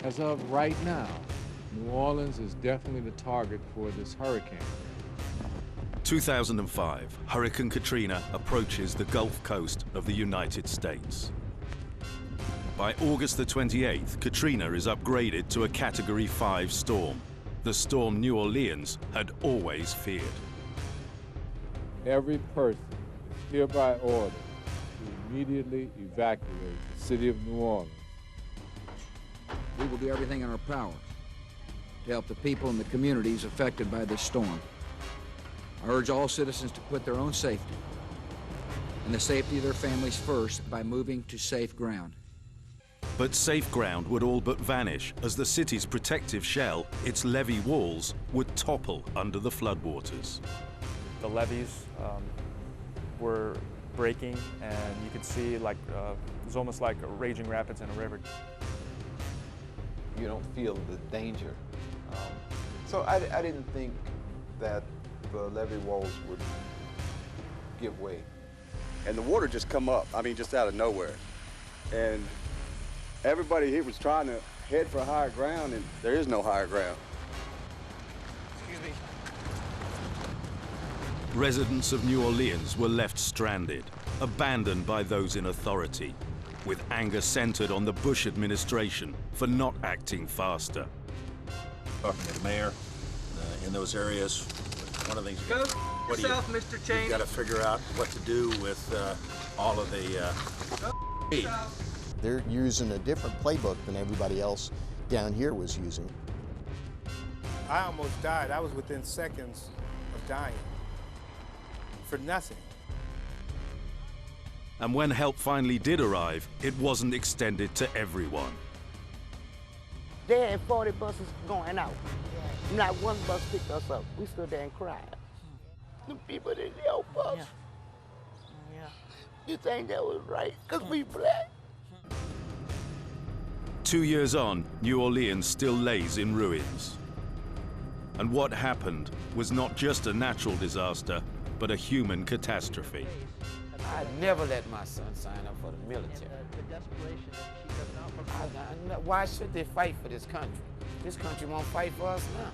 As of right now, New Orleans is definitely the target for this hurricane. 2005, Hurricane Katrina approaches the Gulf Coast of the United States. By August the 28th, Katrina is upgraded to a Category 5 storm, the storm New Orleans had always feared. Every person is hereby ordered to immediately evacuate the city of New Orleans. We will do everything in our power to help the people and the communities affected by this storm. I urge all citizens to put their own safety and the safety of their families first by moving to safe ground. But safe ground would all but vanish as the city's protective shell, its levee walls, would topple under the floodwaters. The levees were breaking, and you could see it was almost like raging rapids in a river. You don't feel the danger. So I didn't think that the levee walls would give way. And the water just come up, I mean, just out of nowhere. And everybody here was trying to head for higher ground, and there is no higher ground. Excuse me. Residents of New Orleans were left stranded, abandoned by those in authority, with anger centered on the Bush administration for not acting faster. Talking to the mayor in those areas, one of the things you've got to figure out what to do with all of the They're using a different playbook than everybody else down here was using. I almost died. I was within seconds of dying for nothing. And when help finally did arrive, it wasn't extended to everyone. They had 40 buses going out. Not one bus picked us up. We stood there and cried. The people didn't help us. You think that was right? Because we black. 2 years on, New Orleans still lays in ruins. And what happened was not just a natural disaster, but a human catastrophe. I'd never let my son sign up for the military. Why should they fight for this country? This country won't fight for us now.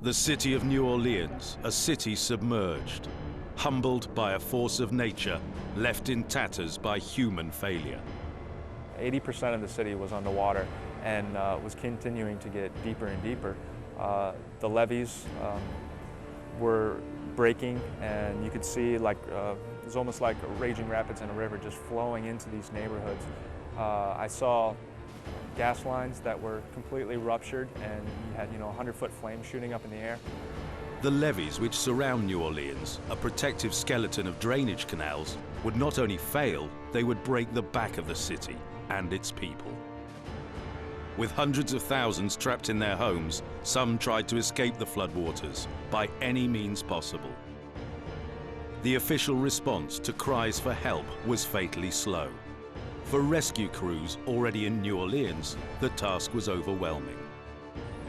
The city of New Orleans, a city submerged, humbled by a force of nature, left in tatters by human failure. 80% of the city was underwater and was continuing to get deeper and deeper. The levees were breaking, and you could see it was almost like raging rapids in a river just flowing into these neighborhoods. I saw gas lines that were completely ruptured, and you had 100-foot flames shooting up in the air. The levees which surround New Orleans, a protective skeleton of drainage canals, would not only fail, they would break the back of the city and its people. With hundreds of thousands trapped in their homes, some tried to escape the floodwaters by any means possible. The official response to cries for help was fatally slow. For rescue crews already in New Orleans, the task was overwhelming.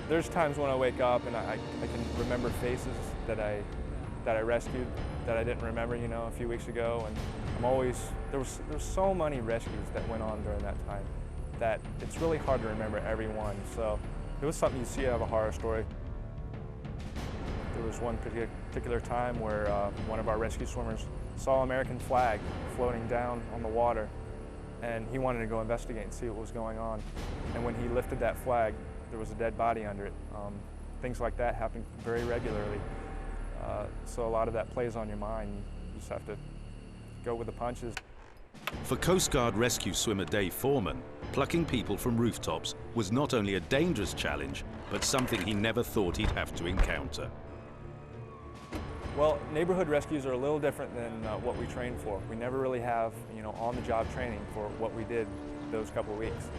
There's times when I wake up and I can remember faces that I rescued that I didn't remember, a few weeks ago, and there's so many rescues that went on during that time that it's really hard to remember everyone. So it was something you see out of a horror story. There was one particular time where one of our rescue swimmers saw an American flag floating down on the water, and he wanted to go investigate and see what was going on. And when he lifted that flag, there was a dead body under it. Things like that happen very regularly. So a lot of that plays on your mind. You just have to go with the punches. For Coast Guard rescue swimmer Dave Foreman, plucking people from rooftops was not only a dangerous challenge, but something he never thought he'd have to encounter. Well, neighborhood rescues are a little different than what we train for. We never really have, on-the-job training for what we did those couple of weeks.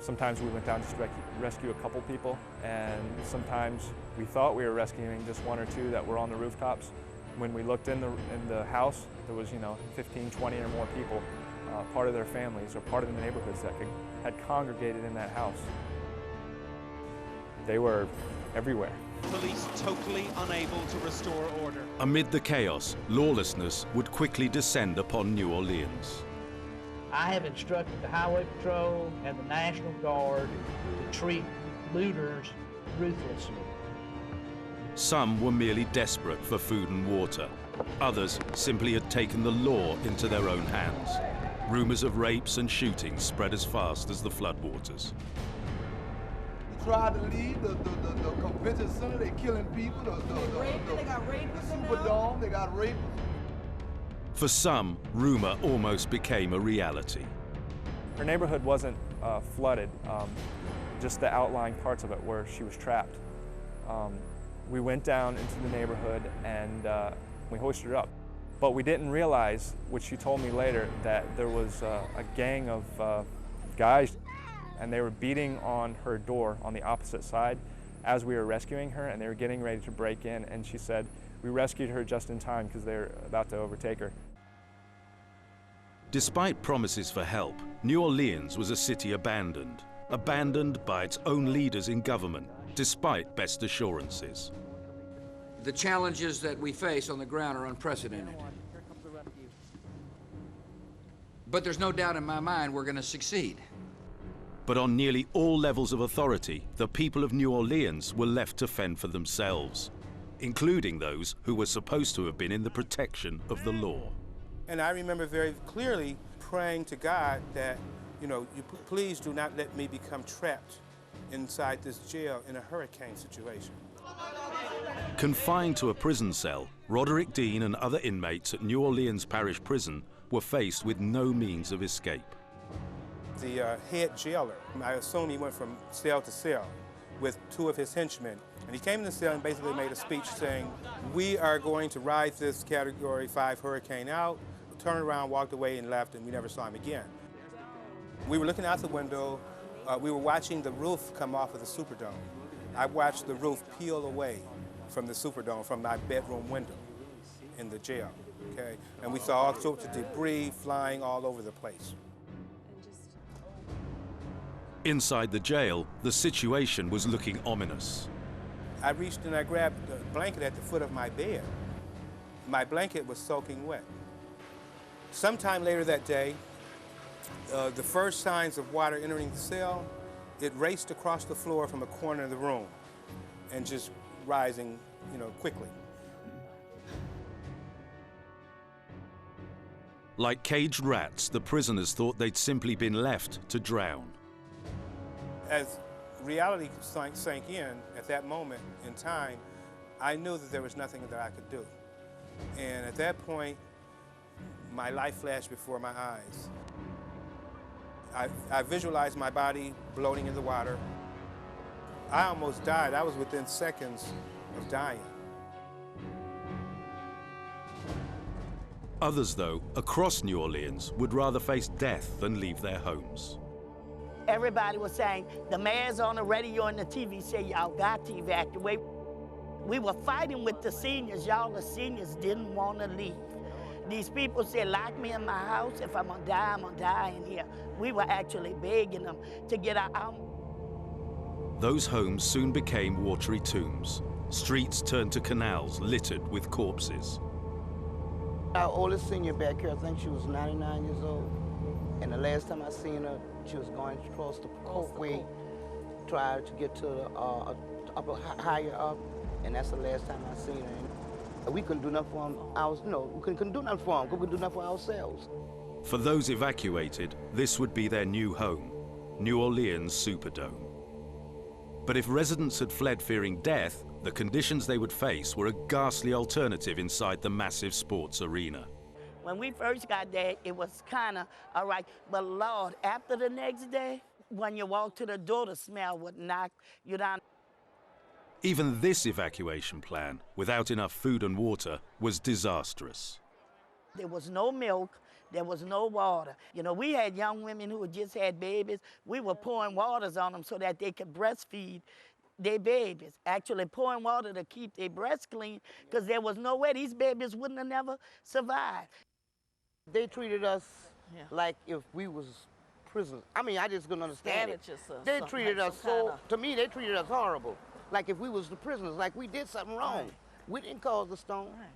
Sometimes we went down just to rescue a couple people, and sometimes we thought we were rescuing just one or two that were on the rooftops. When we looked in the house, there was 15, 20 or more people, part of their families or part of the neighborhoods that had congregated in that house. They were everywhere. Police totally unable to restore order. Amid the chaos, lawlessness would quickly descend upon New Orleans. I have instructed the Highway Patrol and the National Guard to treat looters ruthlessly. Some were merely desperate for food and water. Others simply had taken the law into their own hands. Rumors of rapes and shootings spread as fast as the floodwaters. We tried to leave the convention center, they killing people. They got rapists in Superdome, they got rapists. For some, rumor almost became a reality. Her neighborhood wasn't flooded, just the outlying parts of it where she was trapped. We went down into the neighborhood and we hoisted her up. But we didn't realize, which she told me later, that there was a gang of guys and they were beating on her door on the opposite side as we were rescuing her, and they were getting ready to break in, and she said, we rescued her just in time because they were about to overtake her. Despite promises for help, New Orleans was a city abandoned by its own leaders in government, despite best assurances. The challenges that we face on the ground are unprecedented. But there's no doubt in my mind we're going to succeed. But on nearly all levels of authority, the people of New Orleans were left to fend for themselves, including those who were supposed to have been in the protection of the law. And I remember very clearly praying to God that, please do not let me become trapped inside this jail in a hurricane situation. Confined to a prison cell, Roderick Dean and other inmates at New Orleans Parish Prison were faced with no means of escape. The head jailer, I assume he went from cell to cell with two of his henchmen. And he came in the cell and basically made a speech saying, we are going to ride this Category 5 hurricane out, turned around, walked away, and left, and we never saw him again. We were looking out the window. We were watching the roof come off of the Superdome. I watched the roof peel away from the Superdome, from my bedroom window in the jail, okay? And we saw all sorts of debris flying all over the place. Inside the jail, the situation was looking ominous. I reached and I grabbed the blanket at the foot of my bed. My blanket was soaking wet. Sometime later that day, the first signs of water entering the cell, it raced across the floor from a corner of the room and just rising, quickly. Like caged rats, the prisoners thought they'd simply been left to drown. As reality sank in at that moment in time, I knew that there was nothing that I could do. And at that point, my life flashed before my eyes. I visualized my body floating in the water. I almost died. I was within seconds of dying. Others, though, across New Orleans, would rather face death than leave their homes. Everybody was saying, the mayor's on the radio and the TV say y'all got to evacuate. We were fighting with the seniors. Y'all, the seniors didn't want to leave. These people said, lock me in my house. If I'm gonna die, I'm gonna die in here. We were actually begging them to get out. Those homes soon became watery tombs. Streets turned to canals littered with corpses. Our oldest senior back here, I think she was 99 years old. And the last time I seen her, she was going across the courtway, tried to get to the higher up, and that's the last time I seen her. We couldn't do nothing for them. We couldn't do nothing for them. We couldn't do nothing for ourselves. For those evacuated, this would be their new home, New Orleans Superdome. But if residents had fled fearing death, the conditions they would face were a ghastly alternative inside the massive sports arena. When we first got there, it was kind of all right. But Lord, after the next day, when you walk to the door, the smell would knock you down. Even this evacuation plan, without enough food and water, was disastrous. There was no milk. There was no water. We had young women who had just had babies. We were pouring waters on them so that they could breastfeed their babies, actually pouring water to keep their breasts clean, because there was no way these babies wouldn't have never survived. They treated us like if we was prisoners. I mean, I just couldn't understand it. They treated us to me, they treated us horrible. Like if we was the prisoners, like we did something wrong. Right. We didn't cause the storm. Right.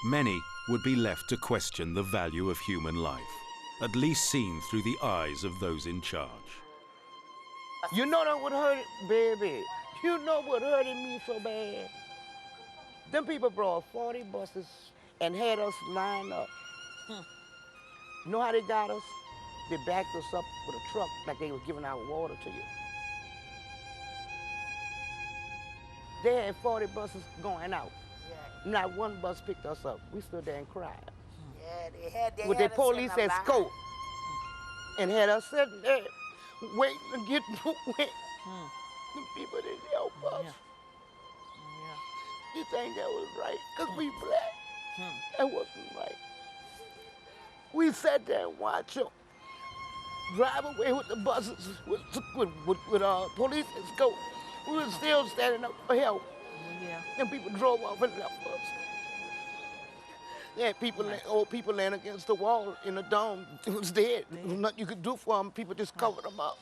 Many would be left to question the value of human life. at least seen through the eyes of those in charge. You know that would hurt it, baby. You know what hurted me so bad. Them people brought 40 buses and had us lined up. You know how they got us? They backed us up with a truck like they was giving out water to you. They had 40 buses going out. Yeah. Not one bus picked us up. We stood there and cried. Yeah, they with had the police us in a escort. And had us sitting there waiting to get wet. The people didn't help us. You think that was right? Because we black. That wasn't right. We sat there and watched them drive away with the buses with police escort. We were still standing up for help. And people drove off and left us. They had people, old people laying against the wall in the dome. It was dead. There was nothing you could do for them. People just covered them up.